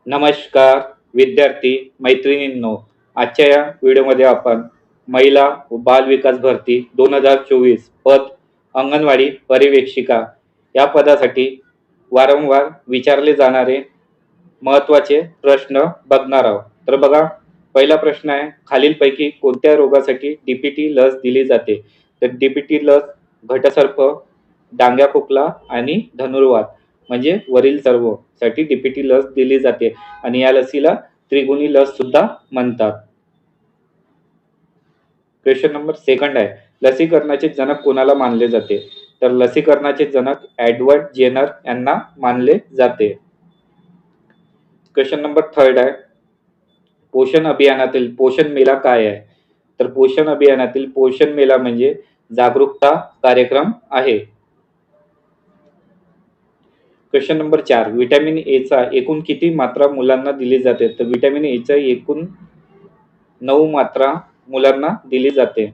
नमस्कार विद्यार्थी मैत्रिणींनो, आजच्या या व्हिडिओमध्ये आपण महिला व बाल विकास भरती 2024 पद अंगणवाडी पर्यवेक्षिका या पदासाठी वारंवार विचारले जाणारे महत्त्वाचे प्रश्न बघणार आहोत. तर बघा, पहिला प्रश्न आहे, खालीलपैकी कोणत्या रोगासाठी डीपीटी लस दिली जाते? तर डीपीटी लस घटसर्प, डांग्या खोकला आणि धनुर्वात म्हणजे वरील सर्व साठी डीपीटी लस दिली जाते आणि या लसीला त्रिगुणी लस सुद्धा म्हणतात. क्वेश्चन नंबर सेकंड आहे, लसीकरणाचे जनक कोणाला मानले जाते? तर लसीकरणाचे जनक एडवर्ड जेनर यांना मानले जाते. क्वेश्चन नंबर थर्ड आहे, पोषण अभियानातील पोषण मेला काय आहे? तर पोषण अभियानातील पोषण मेला म्हणजे जागरूकता कार्यक्रम आहे. क्वेश्चन नंबर 4, विटॅमिन ए चा एकूण किती मात्रा मुलांना दिली जाते? तर विटॅमिन ए चा एकूण 9 मात्रा मुलांना दिली जाते.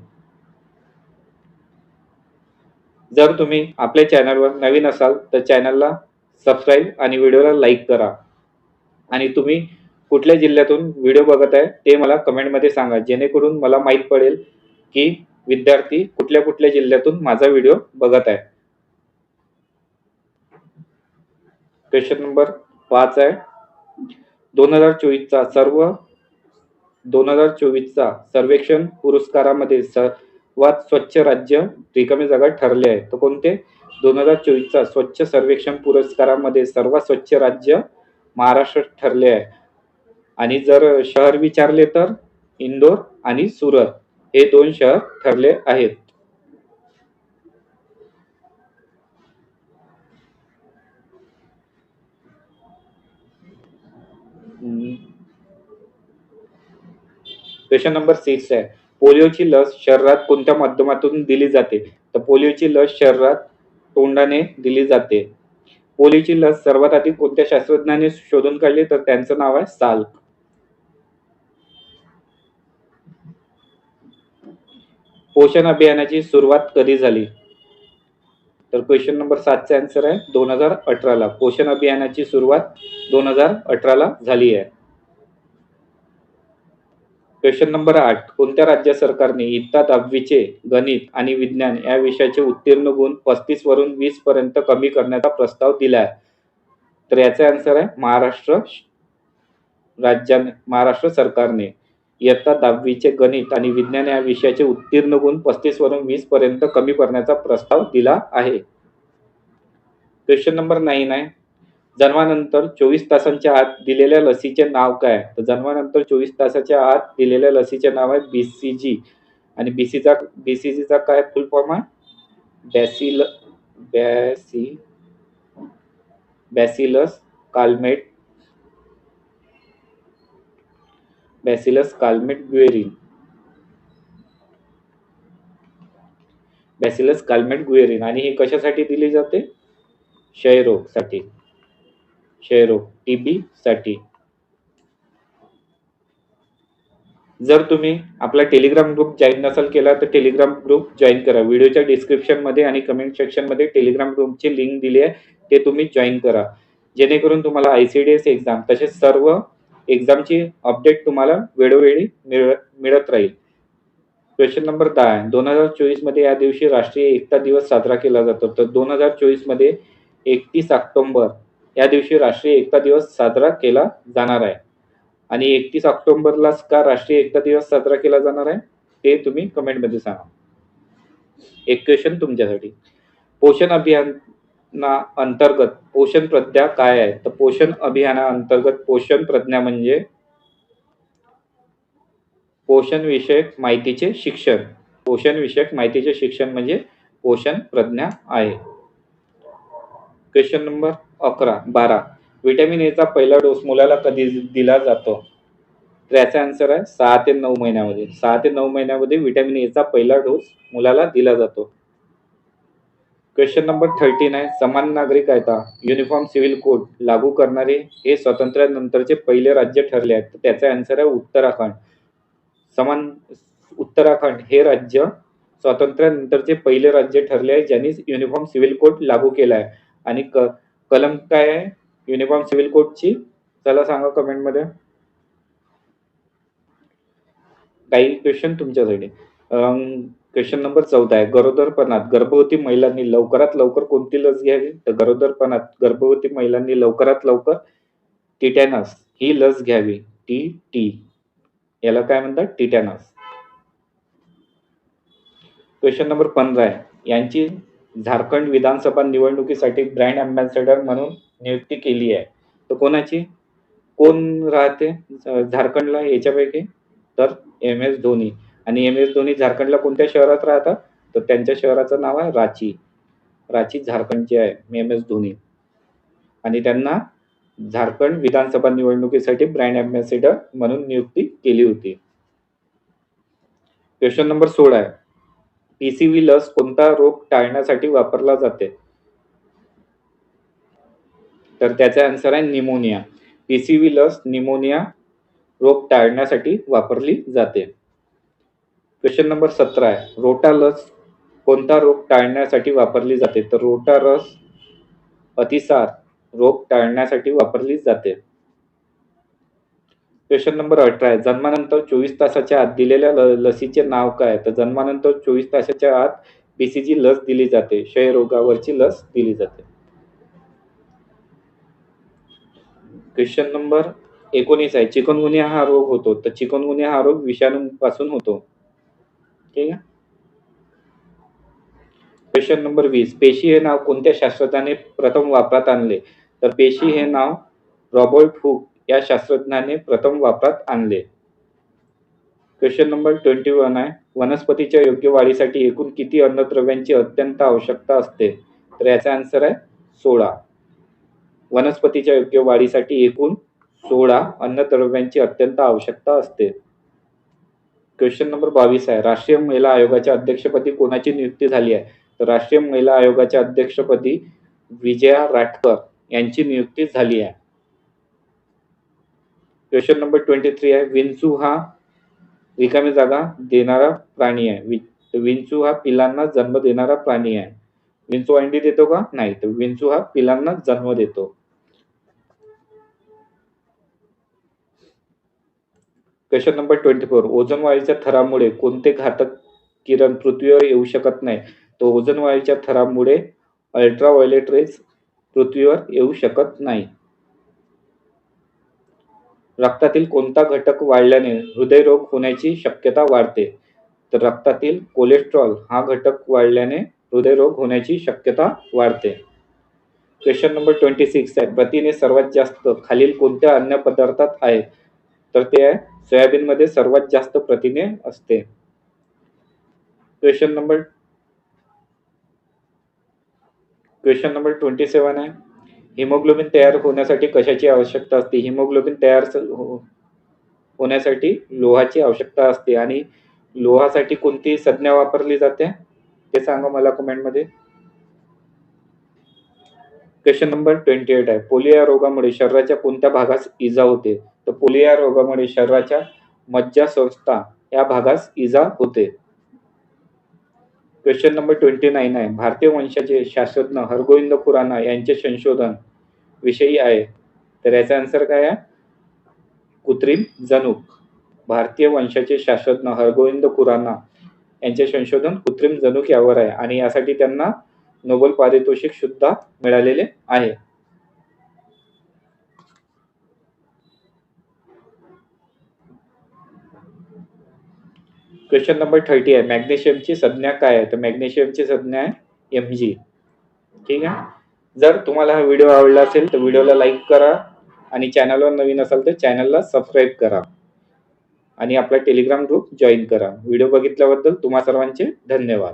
जर तुम्ही आपल्या चॅनलवर नवीन असाल तर चॅनलला सबस्क्राईब आणि व्हिडिओला लाईक करा. आणि तुम्ही कुठल्या जिल्ह्यातून व्हिडिओ बघत आहे ते मला कमेंटमध्ये सांगा, जेणेकरून मला माहीत पडेल की विद्यार्थी कुठल्या कुठल्या जिल्ह्यातून माझा व्हिडिओ बघत आहे. क्वेश्चन नंबर 5 आहे, 2024 चा सर्वेक्षण पुरस्कारामध्ये सर्वात स्वच्छ राज्य रिकामी जागा ठरले आहे. तर कोणते? 2024 चा स्वच्छ सर्वेक्षण पुरस्कारामध्ये सर्वात स्वच्छ राज्य महाराष्ट्र ठरले आहे. आणि जर शहर विचारले तर इंदोर आणि सुरत हे 2 शहर ठरले आहेत. क्वेश्चन नंबर 6 आहे, पोलिओची लस शरीरात कोणत्या माध्यमातून दिली जाते? तर पोलिओची लस शरीरात तोंडाने दिली जाते. पोलिओची लस सर्वात आधी कोणत्या शास्त्रज्ञाने शोधून काढली? तर त्यांचं नाव आहे साल्क. पोषण अभियानाची सुरुवात कधी झाली? तर क्वेश्चन नंबर 7 चा आन्सर आहे 2018 ला. पोषण अभियानाची सुरुवात 2018 ला झाली आहे. क्वेश्चन नंबर 8, कोणत्या राज्य सरकारने इयत्ता 10वीचे गणित आणि विज्ञान या विषयाचे उत्तीर्ण गुण 35 वरून 20 पर्यंत कमी करण्याचा प्रस्ताव दिला आहे? तर याचा आन्सर आहे महाराष्ट्र सरकारने इयत्ता 10वीचे गणित आणि विज्ञान या विषयाचे उत्तीर्ण गुण 35 वरून 20 पर्यंत कमी करण्याचा प्रस्ताव दिला आहे. क्वेश्चन नंबर 9 आहे, जन्मानंतर 24 तासांच्या आत दिलेल्या लसीचे नाव काय? तर जन्मानंतर 24 तासाच्या आत दिलेल्या लसीचे नाव आहे बीसीजी. आणि बीसीजीचा काय फुल फॉर्म आहे? बॅसिलस काल्मेट ग्वेरिन. आणि ही कशासाठी दिली जाते? क्षयरोग टीबी साठी. जर तुम्ही आपला टेलिग्राम ग्रुप जॉईन नसाल केला तर टेलिग्राम ग्रुप जॉईन करा. व्हिडिओच्या डिस्क्रिप्शन मध्ये आणि कमेंट सेक्शन मध्ये टेलिग्राम ग्रुपची लिंक दिली आहे, ते तुम्ही जॉईन करा, जेणेकरून तुम्हाला आयसीडीएस एक्झाम तसेच सर्व एक्झामची अपडेट तुम्हाला वेळोवेळी मिळत राहील. क्वेश्चन नंबर 10, 2024 मध्ये या दिवशी राष्ट्रीय एकता दिवस साजरा केला जातो. तर 2024 मध्ये 31 ऑक्टोबर या दिवशी राष्ट्रीय एकता दिवस साजरा केला जाणार आहे. आणि 31 ऑक्टोबरलाच का राष्ट्रीय एकता दिवस साजरा केला जाणार आहे ते तुम्ही कमेंटमध्ये सांगा. एक क्वेश्चन तुमच्यासाठी, पोषण अभियाना अंतर्गत पोषण प्रज्ञा काय आहे? तर पोषण अभियाना अंतर्गत पोषण प्रज्ञा म्हणजे पोषण विषयक माहितीचे शिक्षण म्हणजे पोषण प्रज्ञा आहे. क्वेश्चन नंबर 12, विटॅमिन ए चा पहिला डोस मुलाला कधी दिला जातो? तर याचा आन्सर आहे 6 ते 9 महिन्यामध्ये. 6 ते 9 महिन्यामध्ये विटॅमिन ए चा पहिला डोस मुलाला दिला जातो. क्वेश्चन नंबर 13 आहे, समान नागरी कायदा युनिफॉर्म सिव्हिल कोड लागू करणारे हे स्वातंत्र्यानंतरचे पहिले राज्य ठरले आहे. तर त्याचा आन्सर आहे उत्तराखंड. उत्तराखंड हे राज्य स्वातंत्र्यानंतरचे पहिले राज्य ठरले आहे ज्यांनी युनिफॉर्म सिव्हिल कोड लागू केला आहे. आणि कलम काय आहे युनिफॉर्म सिव्हिल कोडची? चला सांगा कमेंटमध्ये. काही क्वेश्चन तुमच्यासाठी. क्वेश्चन नंबर 14 आहे. गरोदरपणात गर्भवती महिलांनी लवकरात लवकर कोणती लस घ्यावी? तर गरोदरपणात गर्भवती महिलांनी लवकरात लवकर टिटॅनस ही लस घ्यावी. टी याला काय म्हणतात? टिटॅनस. क्वेश्चन नंबर 15 आहे. यांची झारखंड विधानसभा निवडणुकीसाठी ब्रँड अँबॅसेडर म्हणून नियुक्ती केली आहे. तर कोणाची? कोण राहते झारखंडला याच्यापैकी? तर एम.एस. धोनी. आणि एम.एस. धोनी झारखंडला कोणत्या शहरात राहतात? तर त्यांच्या शहराचं नाव आहे रांची. रांची झारखंडचे आहे एम.एस. धोनी. आणि त्यांना झारखंड विधानसभा निवडणुकीसाठी ब्रँड अँबॅसेडर म्हणून नियुक्ती केली होती. क्वेश्चन नंबर 16 आहे. पीसीव्ही लस कोणता रोग टाळण्यासाठी वापरला जाते? तर त्याचा आन्सर आहे निमोनिया. पीसीव्ही लस निमोनिया रोग टाळण्यासाठी वापरली जाते. क्वेश्चन नंबर 17 आहे. रोटा लस कोणता रोग टाळण्यासाठी वापरली जाते? तर रोटा लस अतिसार रोग टाळण्यासाठी वापरली जाते. क्वेश्चन नंबर 18 आहे. जन्मानंतर 24 तासाच्या आत दिलेल्या लसीचे नाव काय? तर जन्मानंतर 24 तासाच्या आत बीसीजी लस दिली जाते. क्षयरोगावरची लस दिली जाते. क्वेश्चन नंबर 19 आहे. चिकनगुनिया हा रोग होतो. तर चिकनगुनिया हा रोग विषाणूपासून होतो. ठीक आहे. Question number 20. पेशी हे नाव कोणत्या शास्त्रज्ञाने प्रथम वापरात आणले? तर पेशी हे नाव रॉबर्ट हुक या शास्त्रज्ञाने प्रथम वापरात आणले. क्वेश्चन नंबर 21 आहे. वनस्पतीच्या योग्य वाढीसाठी एकूण किती अन्नद्रव्यांची अत्यंत आवश्यकता असते? तर याचा आन्सर आहे 16. वनस्पतीच्या योग्य वाढीसाठी एकूण 16 अन्नद्रव्यांची अत्यंत आवश्यकता असते. क्वेश्चन नंबर 22 आहे. राष्ट्रीय महिला आयोगाच्या अध्यक्षपदी कोणाची नियुक्ती झाली आहे? तर राष्ट्रीय महिला आयोगाच्या अध्यक्षपदी विजया राटकर यांची नियुक्ती झाली आहे. क्वेश्चन नंबर 23 आहे. विंचू हा रिकामी जागा देणारा प्राणी आहे. विंचू हा पिलांना जन्म देणारा प्राणी आहे. विंचू अंडी देतो का? नाही. तर विंचू हा पिलांना जन्म देतो. Question number 24. ओझोन वायूच्या थरामुळे कोणते घातक किरण पृथ्वीवर येऊ शकत नाही? तो ओझोन वायूच्या थरामुळे अल्ट्राव्हायोलेट रेज पृथ्वीवर येऊ शकत नाही. रक्तातील कोणता घटक वाढल्याने हृदयरोग होण्याची शक्यता वाढते? तर रक्तातील कोलेस्ट्रॉल हा घटक वाढल्याने हृदयरोग होण्याची शक्यता वाढते. क्वेश्चन नंबर 26 आहे. प्रथिने सर्वात जास्त खालील कोणत्या अन्न पदार्थात आहेत? तर ते आहे सोयाबीनमध्ये सर्वात जास्त प्रथिने असते. क्वेश्चन नंबर 27 आहे. हिमोग्लोबिन तयार होण्यासाठी कशाची आवश्यकता असते? हिमोग्लोबिन तयार होण्यासाठी लोहाची आवश्यकता असते. आणि लोहासाठी कोणती संज्ञा वापरली जाते ते सांगा मला कमेंटमध्ये. क्वेश्चन नंबर 28 आहे. पोलिओ या रोगामुळे शरीराच्या कोणत्या भागास इजा होते? तर पोलिओ या रोगामुळे शरीराच्या मज्जासंस्था या भागास इजा होते. क्वेश्चन नंबर 29 आहे. भारतीय वंशाचे शास्त्रज्ञ हरगोविंद खुराना यांचे संशोधन विषयी आहे. तर याचा आन्सर काय आहे? कृत्रिम जनुक. भारतीय वंशाचे शास्त्रज्ञ हरगोविंद खुराना यांचे संशोधन कृत्रिम जनुक यावर आहे. आणि यासाठी त्यांना नोबेल पारितोषिक सुद्धा मिळालेले आहे. क्वेश्चन नंबर 30 आहे. मॅग्नेशियमची संज्ञा काय आहे? तर मॅग्नेशियमची संज्ञा आहे Mg. ठीक आहे. जर तुम्हाला हा व्हिडिओ आवडला असेल तर व्हिडिओला लाईक करा आणि चॅनलवर नवीन असाल तर चॅनलला सबस्क्राईब करा आणि आपला टेलिग्राम ग्रुप जॉईन करा. व्हिडिओ बघितल्याबद्दल तुम्हा सर्वांचे धन्यवाद.